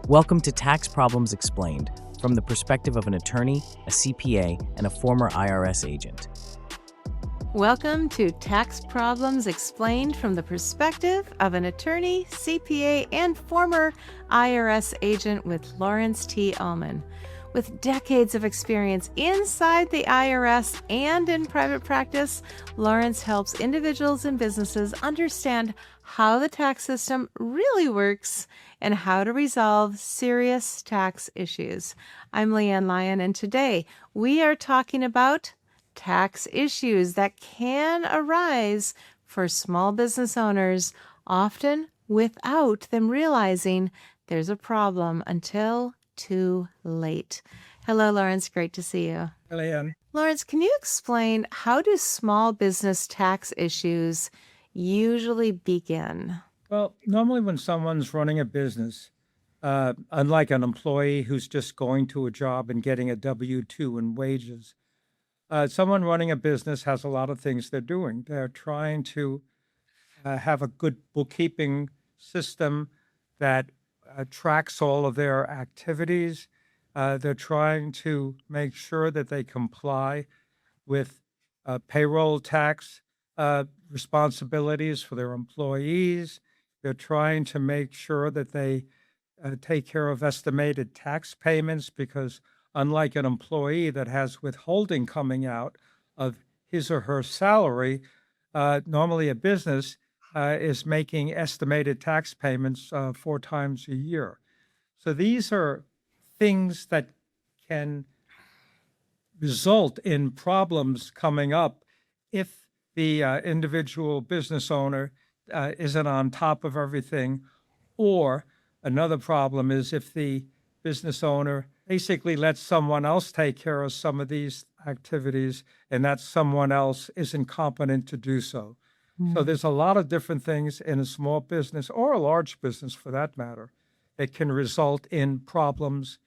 Welcome to Tax Problems Explained from the perspective of an attorney, a CPA, and a former IRS agent. Welcome to Tax Problems Explained from the perspective of an attorney, CPA, and former IRS agent with Lawrence T. Ullmann. With decades of experience inside the IRS and in private practice, Lawrence helps individuals and businesses understand how the tax system really works and how to resolve serious tax issues. I'm LeAnn Lyon, and today we are talking about tax issues that can arise for small business owners, often without them realizing there's a problem until too late. Hello, Lawrence. Great to see you. Hello, Ann. Lawrence, can you explain how do small business tax issues usually begin? Well, normally when someone's running a business, unlike an employee who's just going to a job and getting a W-2 and wages, someone running a business has a lot of things they're doing. They're trying to have a good bookkeeping system that tracks all of their activities. They're trying to make sure that they comply with payroll tax responsibilities for their employees. They're trying to make sure that they take care of estimated tax payments because unlike an employee that has withholding coming out of his or her salary, normally a business is making estimated tax payments 4 times a year. So these are things that can result in problems coming up if the individual business owner isn't on top of everything. Or another problem is if the business owner basically lets someone else take care of some of these activities and that someone else isn't competent to do so. So there's a lot of different things in a small business or a large business for that matter that can result in problems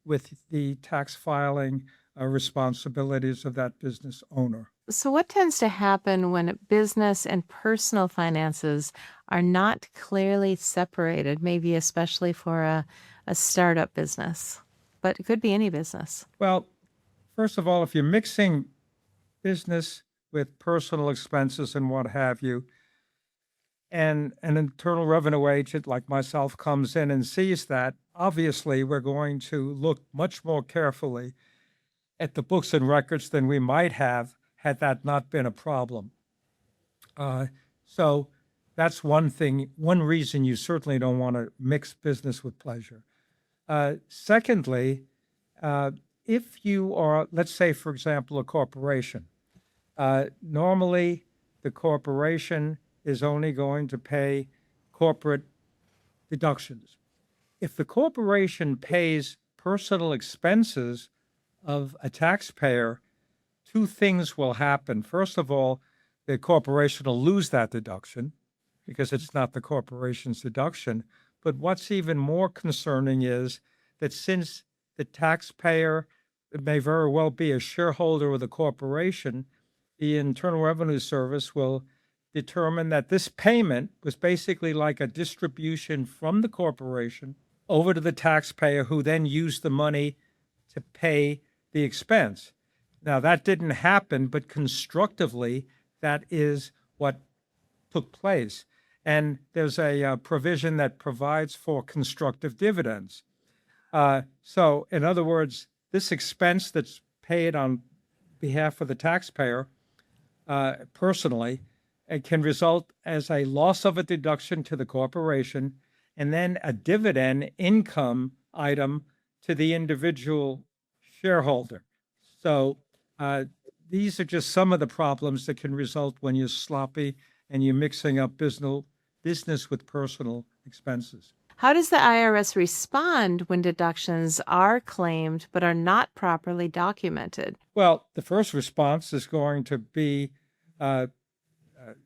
with the tax filing responsibilities of that business owner. So what tends to happen when business and personal finances are not clearly separated, maybe especially for a startup business, but it could be any business? Well, first of all, if you're mixing business with personal expenses and what have you, and an Internal Revenue agent like myself comes in and sees that, obviously we're going to look much more carefully at the books and records than we might have had that not been a problem. So that's one thing, one reason you certainly don't want to mix business with pleasure. Secondly, if you are, let's say, for example, a corporation, normally the corporation is only going to pay corporate deductions. If the corporation pays personal expenses of a taxpayer, 2 things will happen. First of all, the corporation will lose that deduction because it's not the corporation's deduction. But what's even more concerning is that since the taxpayer may very well be a shareholder of the corporation, the Internal Revenue Service will determine that this payment was basically like a distribution from the corporation over to the taxpayer who then used the money to pay the expense. Now, that didn't happen, but constructively, that is what took place. And there's a provision that provides for constructive dividends. So, in other words, this expense that's paid on behalf of the taxpayer personally, it can result as a loss of a deduction to the corporation and then a dividend income item to the individual shareholder. So these are just some of the problems that can result when you're sloppy and you're mixing up business with personal expenses. How does the IRS respond when deductions are claimed but are not properly documented? Well, the first response is going to be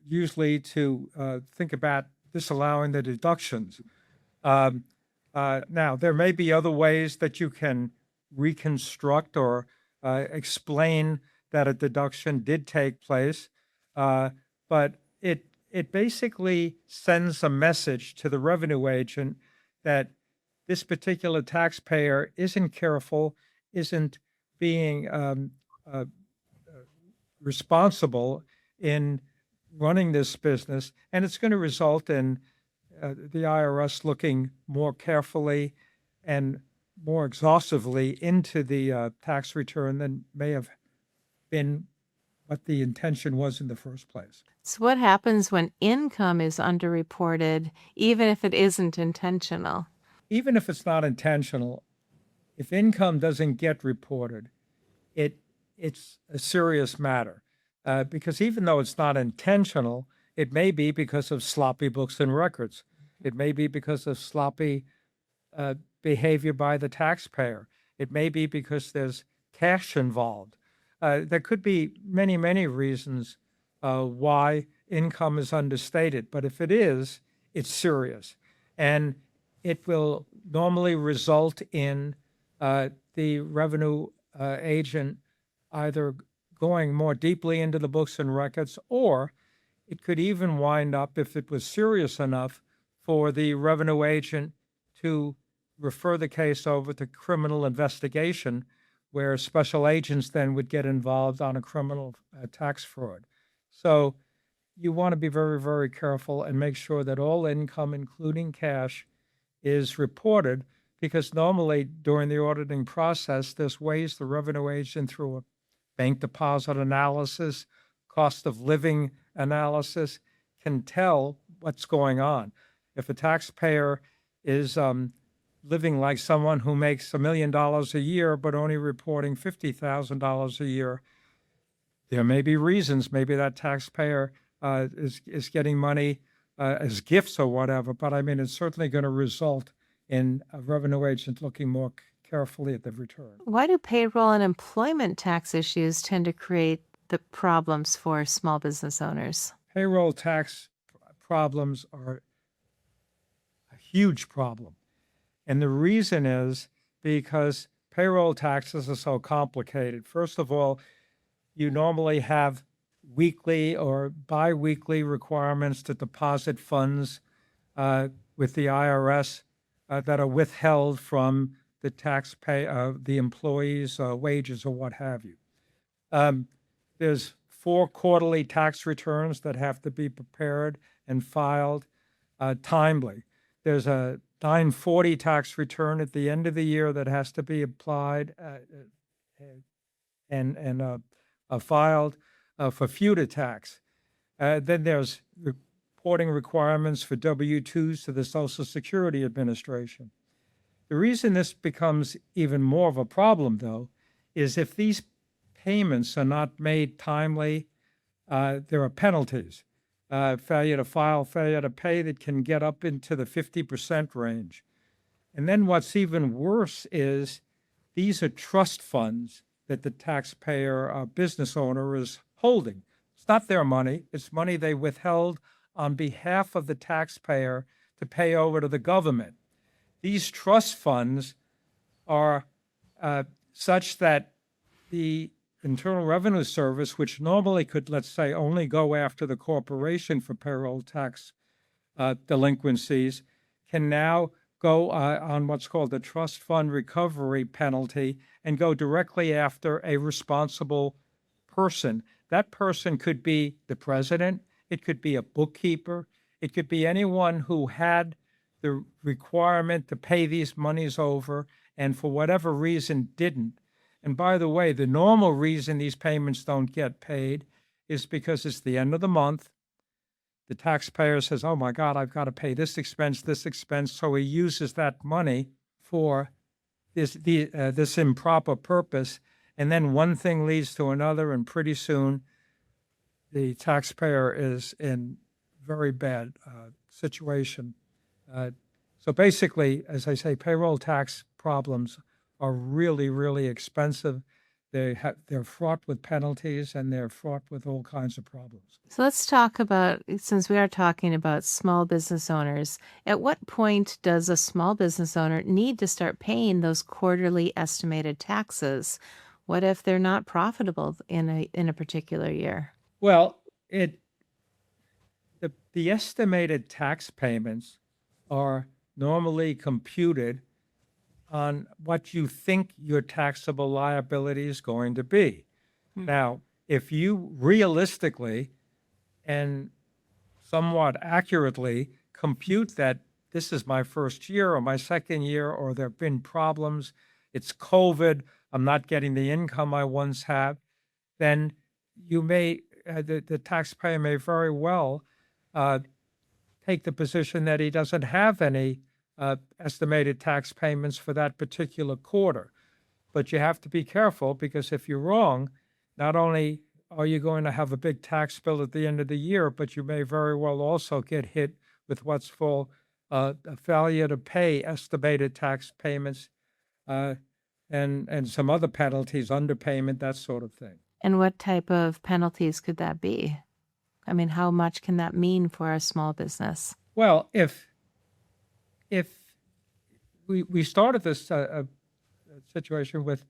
usually to think about disallowing the deductions. Now, there may be other ways that you can reconstruct or explain that a deduction did take place, but it basically sends a message to the revenue agent that this particular taxpayer isn't careful, isn't being responsible in running this business, and it's going to result in the IRS looking more carefully and more exhaustively into the tax return than may have been what the intention was in the first place. So what happens when income is underreported, even if it isn't intentional? Even if it's not intentional, if income doesn't get reported, it's a serious matter. Because even though it's not intentional, it may be because of sloppy books and records. It may be because of sloppy behavior by the taxpayer. It may be because there's cash involved. There could be many, many reasons why income is understated, but if it is, it's serious. And it will normally result in the revenue agent either going more deeply into the books and records, or it could even wind up, if it was serious enough, for the revenue agent to refer the case over to criminal investigation, where special agents then would get involved on a criminal tax fraud. So you want to be very, very careful and make sure that all income, including cash, is reported, because normally during the auditing process, there's ways the revenue agent, through a bank deposit analysis, cost of living analysis, can tell what's going on. If a taxpayer is living like someone who makes $1 million a year but only reporting $50,000 a year, there may be reasons. Maybe that taxpayer is getting money as gifts or whatever, but I mean, it's certainly going to result in a revenue agent looking more carefully at the return. Why do payroll and employment tax issues tend to create the problems for small business owners? Payroll tax problems are a huge problem. And the reason is because payroll taxes are so complicated. First of all, you normally have weekly or biweekly requirements to deposit funds with the IRS that are withheld from the the employee's wages or what have you. There's 4 quarterly tax returns that have to be prepared and filed timely. There's a 940 tax return at the end of the year that has to be applied and filed for future tax. Then there's reporting requirements for W-2s to the Social Security Administration. The reason this becomes even more of a problem, though, is if these payments are not made timely, there are penalties. Failure to file, failure to pay, that can get up into the 50% range. And then what's even worse is these are trust funds that the taxpayer or business owner is holding. It's not their money. It's money they withheld on behalf of the taxpayer to pay over to the government. These trust funds are such that the Internal Revenue Service, which normally could, let's say, only go after the corporation for payroll tax delinquencies, can now go on what's called the trust fund recovery penalty and go directly after a responsible person. That person could be the president, it could be a bookkeeper, it could be anyone who had the requirement to pay these monies over and for whatever reason didn't. And by the way, the normal reason these payments don't get paid is because it's the end of the month. The taxpayer says, oh my God, I've got to pay this expense. So he uses that money for this improper purpose. And then one thing leads to another, and pretty soon the taxpayer is in very bad situation. So basically, as I say, payroll tax problems are really, really expensive. They're fraught with penalties, and they're fraught with all kinds of problems. So let's talk about, since we are talking about small business owners, at what point does a small business owner need to start paying those quarterly estimated taxes? What if they're not profitable in a particular year? Well, the estimated tax payments are normally computed on what you think your taxable liability is going to be. Now, if you realistically and somewhat accurately compute that this is my first year or my second year, or there have been problems, it's COVID, I'm not getting the income I once had, then you may, the taxpayer may very well uh, take the position that he doesn't have any estimated tax payments for that particular quarter. But you have to be careful, because if you're wrong, not only are you going to have a big tax bill at the end of the year, but you may very well also get hit with what's called a failure to pay estimated tax payments uh, and some other penalties, underpayment, that sort of thing. And what type of penalties could that be? I mean, how much can that mean for a small business? Well, if we started this situation with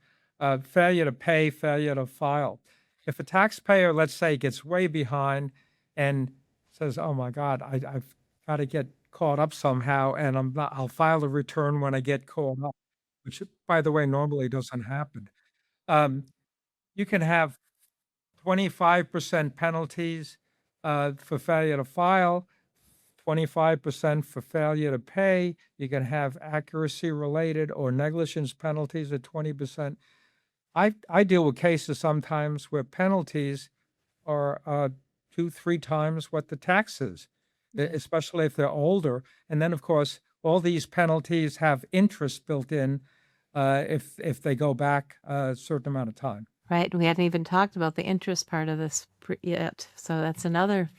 failure to pay, failure to file. If a taxpayer, let's say, gets way behind and says, "Oh my God, I've got to get caught up somehow, and I'll file a return when I get caught up," which, by the way, normally doesn't happen. Um, you can have 25% penalties for failure to file, 25% for failure to pay. You can have accuracy-related or negligence penalties at 20%. I deal with cases sometimes where penalties are 2, 3 times what the tax is, especially if they're older. And then, of course, all these penalties have interest built in if they go back a certain amount of time. Right? We hadn't even talked about the interest part of this yet. So that's another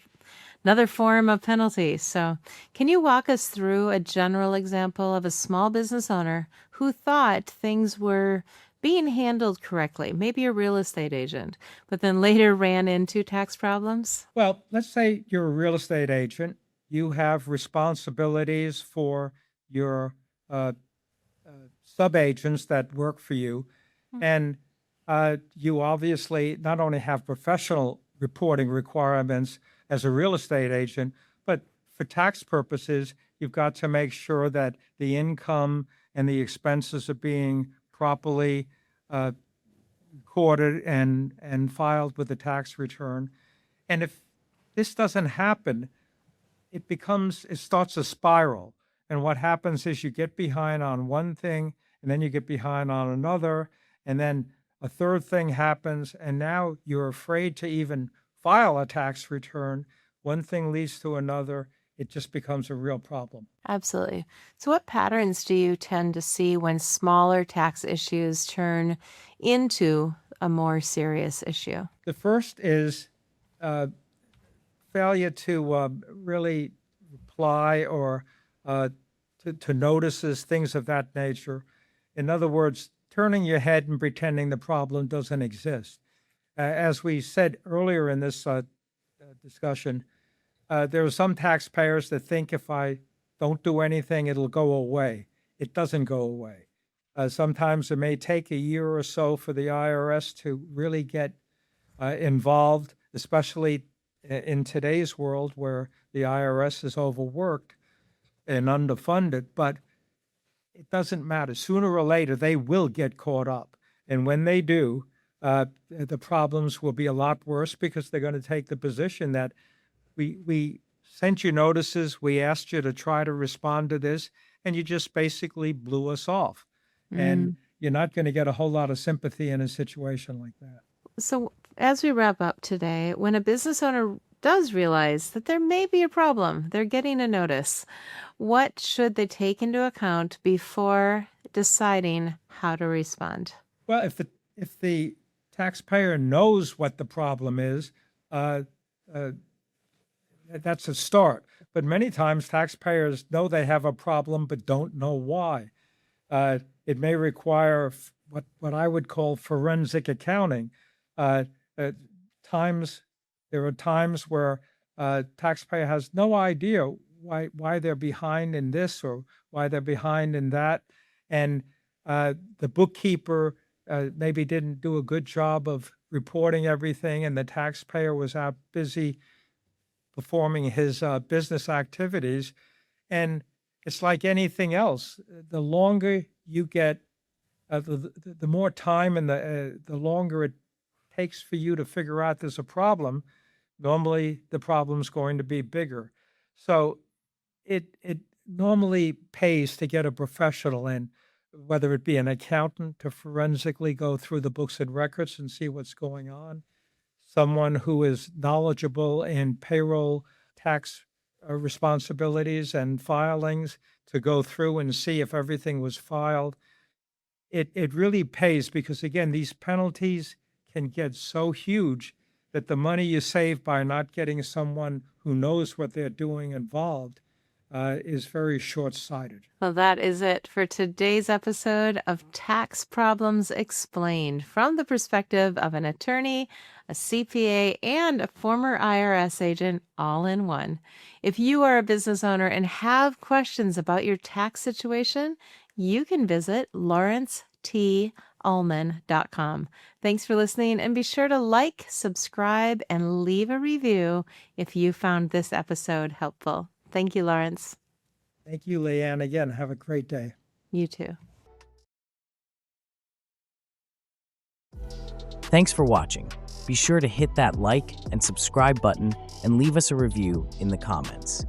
form of penalty. So, can you walk us through a general example of a small business owner who thought things were being handled correctly, maybe a real estate agent, but then later ran into tax problems? Well, let's say you're a real estate agent. You have responsibilities for your sub-agents that work for you. And you obviously not only have professional reporting requirements as a real estate agent, but for tax purposes, you've got to make sure that the income and the expenses are being properly recorded and filed with the tax return. And if this doesn't happen, it starts a spiral. And what happens is you get behind on one thing, and then you get behind on another, and then a third thing happens, and now you're afraid to even file a tax return. One thing leads to another. It just becomes a real problem. Absolutely. So, what patterns do you tend to see when smaller tax issues turn into a more serious issue? The first is failure to really reply or to notices, things of that nature. In other words, turning your head and pretending the problem doesn't exist. As we said earlier in this discussion, there are some taxpayers that think if I don't do anything, it'll go away. It doesn't go away. Sometimes it may take a year or so for the IRS to really get involved, especially in today's world where the IRS is overworked and underfunded. But it doesn't matter. Sooner or later, they will get caught up. And when they do, the problems will be a lot worse, because they're going to take the position that we sent you notices, we asked you to try to respond to this, and you just basically blew us off. And you're not going to get a whole lot of sympathy in a situation like that. So, as we wrap up today, when a business owner does realize that there may be a problem, they're getting a notice, what should they take into account before deciding how to respond? Well, if the taxpayer knows what the problem is, that's a start. But many times taxpayers know they have a problem but don't know why. It may require what I would call forensic accounting. There are times where taxpayer has no idea why they're behind in this or why they're behind in that, and the bookkeeper maybe didn't do a good job of reporting everything, and the taxpayer was out busy performing his business activities, and it's like anything else. The longer you get, the more time and the longer it takes for you to figure out there's a problem, normally the problem's going to be bigger. So it normally pays to get a professional in, whether it be an accountant to forensically go through the books and records and see what's going on, someone who is knowledgeable in payroll tax responsibilities and filings to go through and see if everything was filed. It really pays because, again, these penalties can get so huge that the money you save by not getting someone who knows what they're doing involved is very short-sighted. Well, that is it for today's episode of Tax Problems Explained from the perspective of an attorney, a CPA, and a former IRS agent all in one. If you are a business owner and have questions about your tax situation, you can visit LawrenceTUllmann.com. Thanks for listening, and be sure to like, subscribe, and leave a review if you found this episode helpful. Thank you, Lawrence. Thank you, LeAnn. Again, have a great day. You too. Thanks for watching. Be sure to hit that like and subscribe button and leave us a review in the comments.